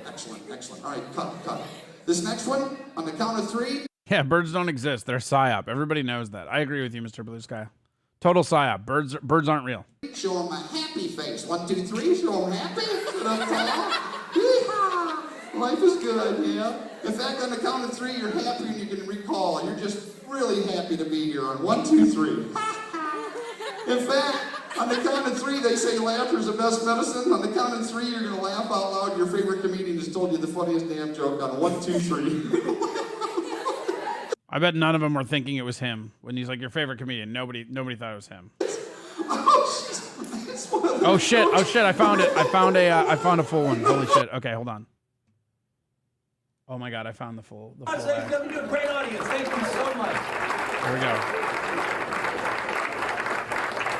Excellent. All right, cut. This next one, on the count of 3. Yeah, birds don't exist. They're psyop. Everybody knows that. I agree with you, Mr. Blue Sky. Total psyop. Birds aren't real. Show them a happy face. 1, 2, 3. Show them happy. Sit up tall. Yee-haw. Life is good, yeah. In fact, on the count of 3, you're happy and you can recall. You're just really happy to be here. On 1, 2, 3. In fact, on the count of 3, they say laughter is the best medicine. On the count of 3, you're going to laugh out loud. Your favorite comedian has told you the funniest damn joke. On 1, 2, 3. I bet none of them were thinking it was him when he's like your favorite comedian. Nobody thought it was him. Oh shit! I found it. I found a full one. Holy shit! Okay, hold on. Oh my god! I found the full. Ladies and gentlemen, you a great audience. Thank you so much. Here we go.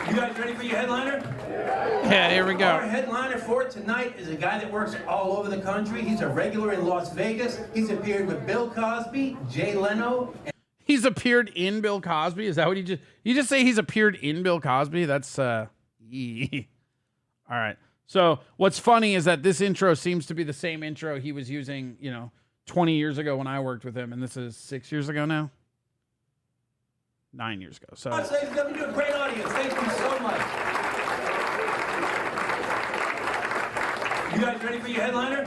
You guys ready for your headliner? Yeah, here we go. Our headliner for tonight is a guy that works all over the country. He's a regular in Las Vegas. He's appeared with Bill Cosby, Jay Leno. He's appeared in Bill Cosby? Is that what you just say he's appeared in Bill Cosby? That's all right. So what's funny is that this intro seems to be the same intro he was using, 20 years ago when I worked with him, and this is 6 years ago now. 9 years ago. So Ladies and gentlemen, you a great audience. Thank you so much. You guys ready for your headliner?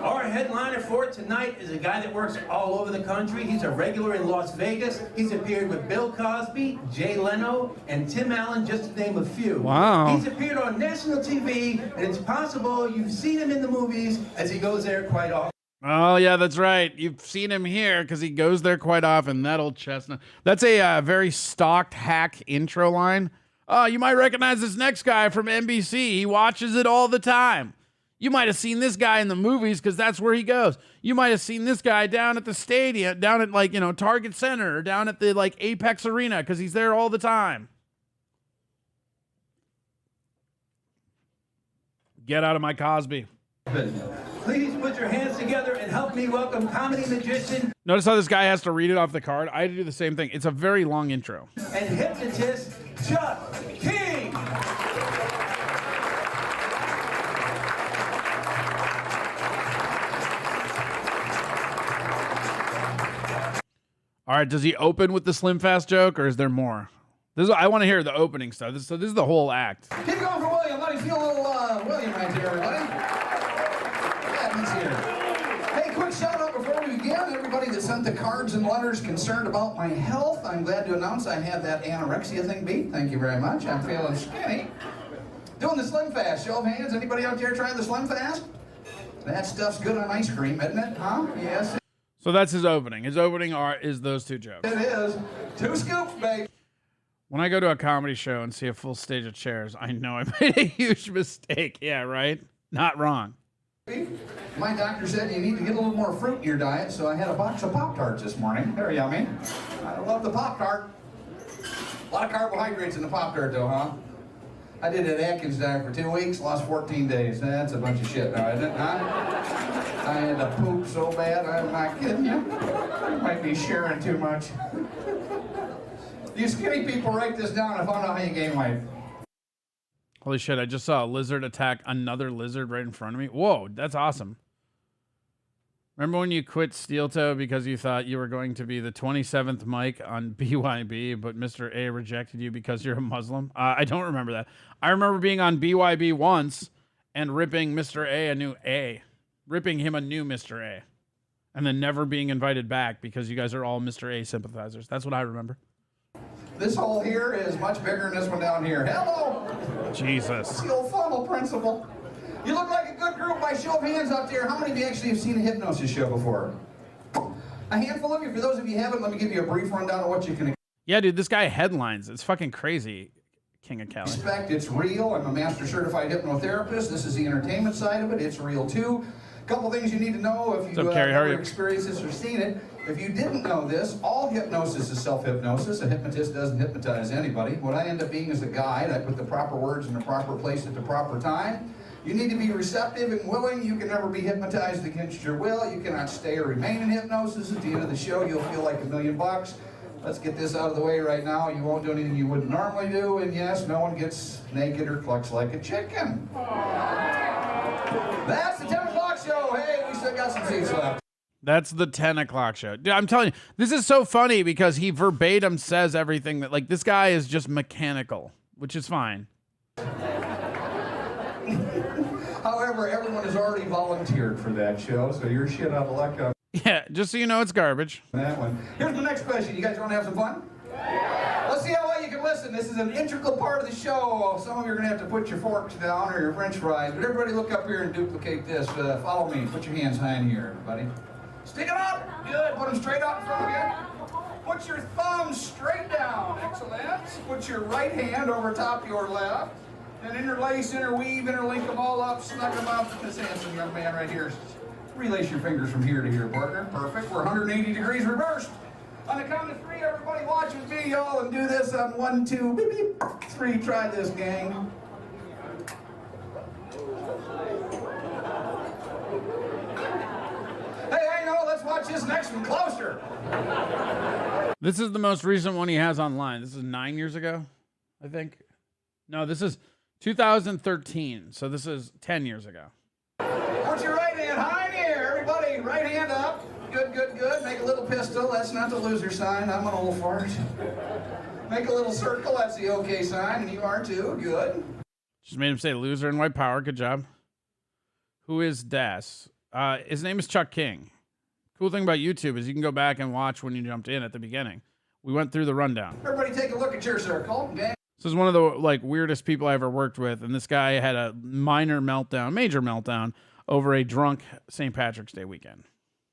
Our headliner for tonight is a guy that works all over the country. He's a regular in Las Vegas. He's appeared with Bill Cosby, Jay Leno, and Tim Allen, just to name a few. Wow. He's appeared on national TV, and it's possible you've seen him in the movies as he goes there quite often. Oh, yeah, that's right. You've seen him here because he goes there quite often. That old chestnut. That's a very stocked hack intro line. Oh, you might recognize this next guy from NBC. He watches it all the time. You might have seen this guy in the movies because that's where he goes. You might have seen this guy down at the stadium, down at Target Center, or down at the Apex Arena because he's there all the time. Get out of my Cosby. Please put your hands together and help me welcome comedy magician Notice how this guy has to read it off the card? I had to do the same thing. It's a very long intro. and hypnotist Chuck King. All right, does he open with the Slim Fast joke, or is there more? I want to hear the opening stuff. This is the whole act. Keep going for William. Let me feel a little William right here, everybody. Yeah, he's here. Hey, quick shout out before we begin. Everybody that sent the cards and letters concerned about my health, I'm glad to announce I have that anorexia thing beat. Thank you very much. I'm feeling skinny. Doing the Slim Fast. Show of hands. Anybody out there trying the Slim Fast? That stuff's good on ice cream, isn't it? Huh? Yes. So that's his opening. His opening is those two jokes. It is. 2 scoops, babe. When I go to a comedy show and see a full stage of chairs, I know I made a huge mistake. Yeah, right? Not wrong. My doctor said you need to get a little more fruit in your diet, so I had a box of Pop-Tarts this morning. They're yummy. I love the Pop-Tart. A lot of carbohydrates in the Pop-Tart, though, huh? I did an Atkins diet for 2 weeks, lost 14 days. That's a bunch of shit now, isn't it, huh? I had to poop so bad, I'm not kidding you. I might be sharing too much. You skinny people, write this down. I found out how you gain weight. Holy shit, I just saw a lizard attack another lizard right in front of me. Whoa, that's awesome. Remember when you quit Steel Toe because you thought you were going to be the 27th mic on BYB, but Mr. A rejected you because you're a Muslim? I don't remember that. I remember being on BYB once and ripping Mr. A a new A. Ripping him a new Mr. A. And then never being invited back because you guys are all Mr. A sympathizers. That's what I remember. This hole here is much bigger than this one down here. Hello! Jesus. It's the old funnel principle. You look like a good group by show of hands out there. How many of you actually have seen a hypnosis show before? A handful of you. For those of you who haven't, let me give you a brief rundown of what you can. Yeah, dude, this guy headlines. It's fucking crazy. King of Cali. Respect, it's real. I'm a master certified hypnotherapist. This is the entertainment side of it. It's real too. A couple things you need to know if you've ever experienced this or seen it. If you didn't know this, all hypnosis is self-hypnosis. A hypnotist doesn't hypnotize anybody. What I end up being is a guide. I put the proper words in the proper place at the proper time. You need to be receptive and willing. You can never be hypnotized against your will. You cannot stay or remain in hypnosis. At the end of the show, you'll feel like $1 million. Let's get this out of the way right now. You won't do anything you wouldn't normally do, and yes, no one gets naked or clucks like a chicken. That's the 10 o'clock show. Hey, we still got some seats left. That's the 10 o'clock show. Dude, I'm telling you, this is so funny because he verbatim says everything that, like, this guy is just mechanical, which is fine. However, everyone has already volunteered for that show, so you're shit out of luck. Yeah, just so you know, it's garbage. That one. Here's the next question. You guys want to have some fun? Let's see how well you can listen. This is an integral part of the show. Some of you are going to have to put your forks down or your french fries, but everybody look up here and duplicate this. Follow me. Put your hands high in here, everybody. Stick them up. Good. Put them straight out in front of you. Put your thumbs straight down. Excellent. Put your right hand over top your left. And interlace, interweave, interlink them all up, snug them up. This handsome young man right here. Relace your fingers from here to here, partner. Perfect. We're 180 degrees reversed. On the count of 3, everybody watch with me, y'all, and do this on 1, 2, beep, beep, 3. Try this, gang. Hey, I know. Let's watch this next one closer. This is the most recent one he has online. This is 9 years ago, I think. No, this is 2013. So this is 10 years ago. Put your right hand high in the air. Everybody, right hand up. Good, good, good. Make a little pistol. That's not the loser sign. I'm an old fart. Make a little circle. That's the okay sign. And you are too. Good. Just made him say loser and white power. Good job. Who is Das? His name is Chuck King. Cool thing about YouTube is you can go back and watch when you jumped in at the beginning. We went through the rundown. Everybody take a look at your circle. Gang. This is one of the weirdest people I ever worked with, and this guy had a major meltdown over a drunk St. Patrick's Day weekend.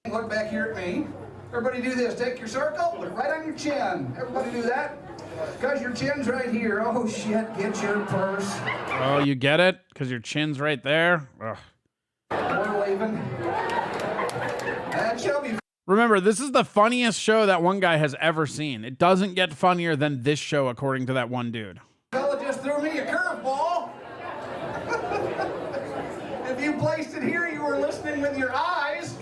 Look back here at me. Everybody do this. Take your circle, look right on your chin. Everybody do that. Because your chin's right here. Oh, shit, get your purse. Oh, you get it? Because your chin's right there? Ugh. We're leaving. That shall be. Remember, this is the funniest show that one guy has ever seen. It doesn't get funnier than this show, according to that one dude. Fella just threw me a curveball. If you placed it here, you were listening with your eyes.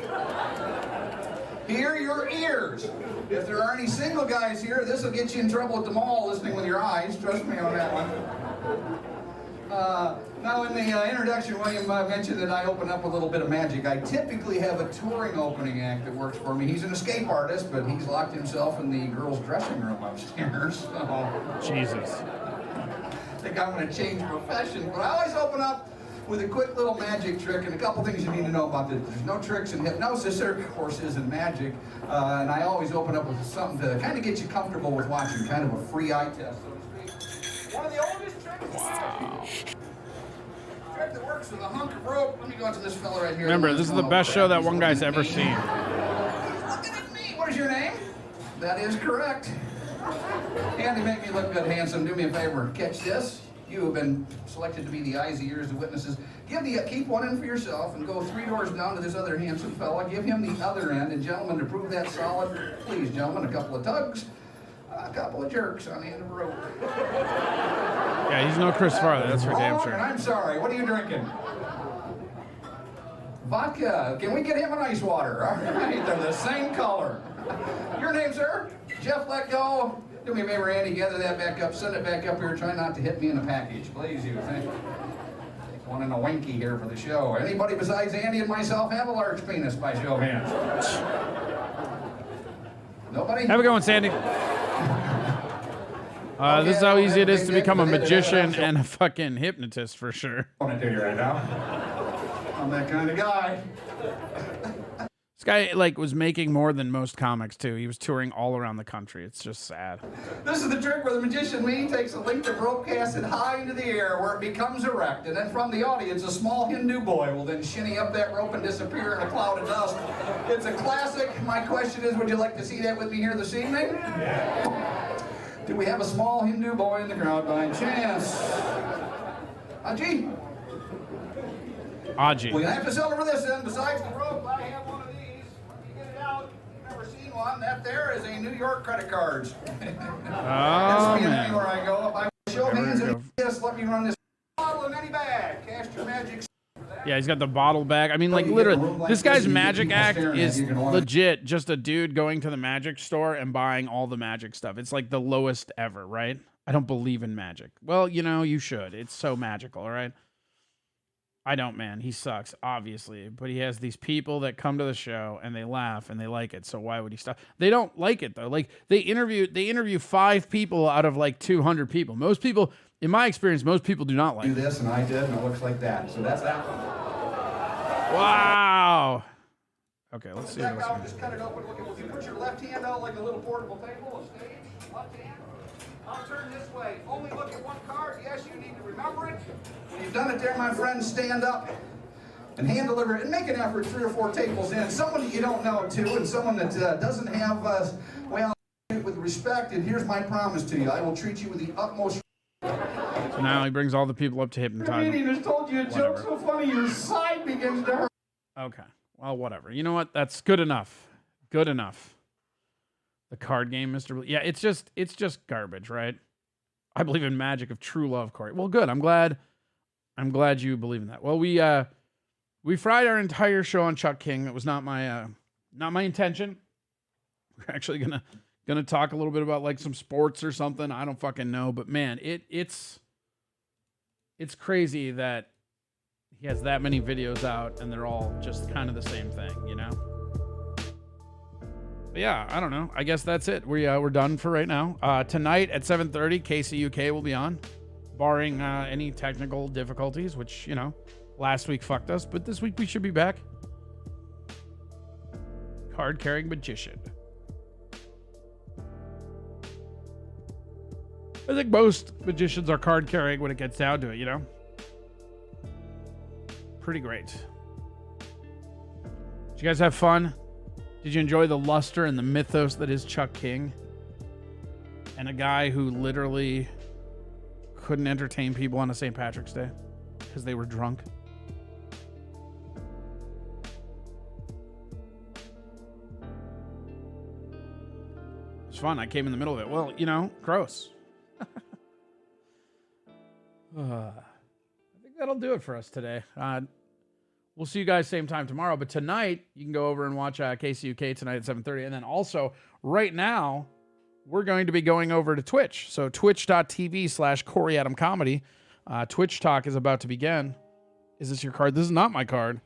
Here, your ears. If there are any single guys here, this will get you in trouble at the mall listening with your eyes. Trust me on that one. Now, in the introduction, William mentioned that I open up a little bit of magic. I typically have a touring opening act that works for me. He's an escape artist, but he's locked himself in the girls' dressing room upstairs. So Jesus. I think I'm going to change profession, but I always open up with a quick little magic trick and a couple things you need to know about this. There's no tricks in hypnosis. There, of course, is in magic. And I always open up with something to kind of get you comfortable with watching, kind of a free eye test, so to speak. One of the oldest tricks. Wow. Trick that works with a hunk of rope. Let me go out to this fella right here. Remember, this is the best show that one guy's ever seen. Looking at me. What is your name? That is correct. Andy, make me look good, handsome. Do me a favor. Catch this. You have been selected to be the eyes, the ears, the witnesses. Keep one in for yourself and go 3 doors down to this other handsome fella. Give him the other end. And gentlemen, to prove that solid, please, gentlemen, a couple of tugs, a couple of jerks on the end of a rope. Yeah, he's no Chris Farley, that's for damn sure. And I'm sorry, what are you drinking? Vodka. Can we get him an ice water? All right, they're the same color. Your name, sir? Jeff, let go. Do me a favor, Andy, gather that back up, send it back up here, try not to hit me in a package, please, you. Thank you. Take one and a winky here for the show. Anybody besides Andy and myself have a large penis by show of hands? Nobody? Have a good one, Sandy. This is how easy it is to become a magician and a fucking hypnotist, for sure. I want to tell you right now, I'm that kind of guy. This guy, was making more than most comics, too. He was touring all around the country. It's just sad. This is the trick where the magician Lee takes a length of rope, casts it high into the air where it becomes erect, and then from the audience, a small Hindu boy will then shinny up that rope and disappear in a cloud of dust. It's a classic. My question is, would you like to see that with me here this evening? Yeah. Do we have a small Hindu boy in the crowd by chance? Aji? Aji. Well, you have to settle for this then. Besides the rope, I have one of these. You get it out. You've never seen one. That there is a New York credit card. Oh, man. man. Anywhere I go. If I show hands in this, let me run this bottle in any bag. Cast your magic. Yeah, he's got the bottle bag. I mean, like, literally, this guy's magic act is legit just a dude going to the magic store and buying all the magic stuff. It's like the lowest ever, right? I don't believe in magic. Well, you know, you should. It's so magical, all right? I don't, man. He sucks, obviously. But he has these people that come to the show and they laugh and they like it. So why would he stop? They don't like it, though. Like, they interview 5 people out of like 200 people. Most people, in my experience, most people do not like it. Do this, and I did, and it looks like that. So that's that one. Wow. Okay, let's see. Check out, just cut it open. Look, you put your left hand out like a little portable table, a stage, left hand. I'll turn this way. Only look at one card. Yes, you need to remember it. When you've done it there, my friend, stand up and hand deliver it and make an effort 3 or 4 tables in. Someone that you don't know, too, and someone that doesn't have, well, with respect, and here's my promise to you. I will treat you with the utmost. So now he brings all the people up to hypnotize He them. just told you a joke so funny your side begins to hurt. Okay. Well, whatever. You know what? That's good enough. Good enough. The card game, Mr. Yeah, it's just garbage, right? I believe in magic of true love, Corey. Well, good. I'm glad you believe in that. Well, we fried our entire show on Chuck King. It was not my intention. We're actually gonna talk a little bit about like some sports or something. I don't fucking know, but man, it's crazy that he has that many videos out and they're all just kind of the same thing, you know? But yeah, I don't know. I guess that's it. We're done for right now. Tonight at 7:30, KCUK will be on, barring any technical difficulties, which, you know, last week fucked us, but this week we should be back. Card-carrying magician. I think most magicians are card-carrying when it gets down to it, you know? Pretty great. Did you guys have fun? Did you enjoy the luster and the mythos that is Chuck King? And a guy who literally couldn't entertain people on a St. Patrick's Day because they were drunk? It was fun. I came in the middle of it. Well, you know, gross. I think that'll do it for us today. We'll see you guys same time tomorrow. But tonight, you can go over and watch KCUK tonight at 7:30. And then also, right now, we're going to be going over to Twitch. So twitch.tv/CoreyAdamComedy. Twitch talk is about to begin. Is this your card? This is not my card.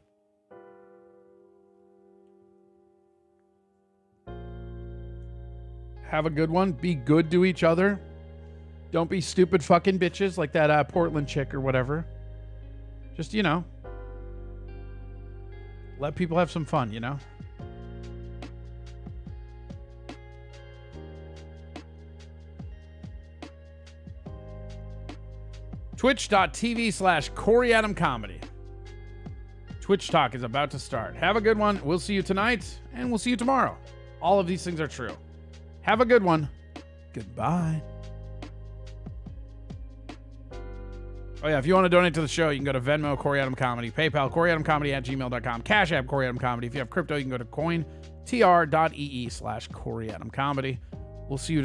Have a good one. Be good to each other. Don't be stupid fucking bitches like that Portland chick or whatever. Just, you know, let people have some fun, you know? Twitch.tv/CoreyAdamComedy. Twitch talk is about to start. Have a good one. We'll see you tonight, and we'll see you tomorrow. All of these things are true. Have a good one. Goodbye. Oh, yeah, if you want to donate to the show, you can go to Venmo, Corey Adam Comedy, PayPal, CoreyAdamComedy@gmail.com, Cash App, Corey Adam Comedy. If you have crypto, you can go to cointr.ee/CoreyAdamComedy. We'll see you